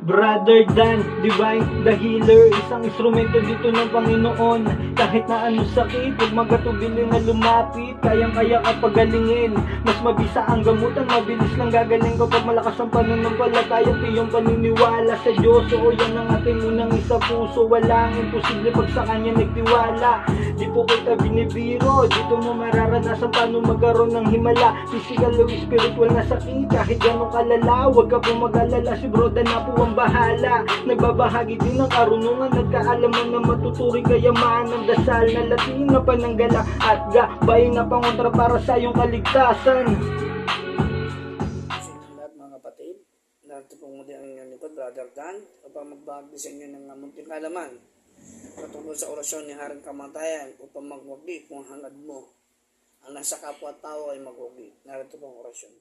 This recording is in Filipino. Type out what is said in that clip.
Brother Dan, Divine, the Healer, isang instrumento dito ng Panginoon. Kahit na anong sakit, huwag magatubili na lumapit. Kayang-kaya ka pagalingin, mas mabisa ang gamutan, mabilis lang gagaling kapag malakas ang pananampalataya. Iyong paniniwala sa Diyos, oo yan ang ating unang isa puso. Walang imposible pag sa Kanya nagtiwala. Di po kita binibiro, dito mo mararanasan paano magkaroon ng himala. Physical o spiritual na sakit, kahit ganong kalala, huwag ka pong mag-alala, si Bro Dan na po ang bahala. Nagbabahagi din ng karunungan, nagkaalaman na matuturing kayaman ng dasal na latin na pananggala at gabay na pangontra para sa iyong kaligtasan. Lahat mga kapatid, narito pong muli ang inyong likod, Brother Dan, upang magbahagi sa inyo ng munting kalaman patungkol sa orasyon ni Haring Kamatayan upang magwagi kung hangad mo ang nasa kapwa-tao ay magwagi. Narito pong orasyon.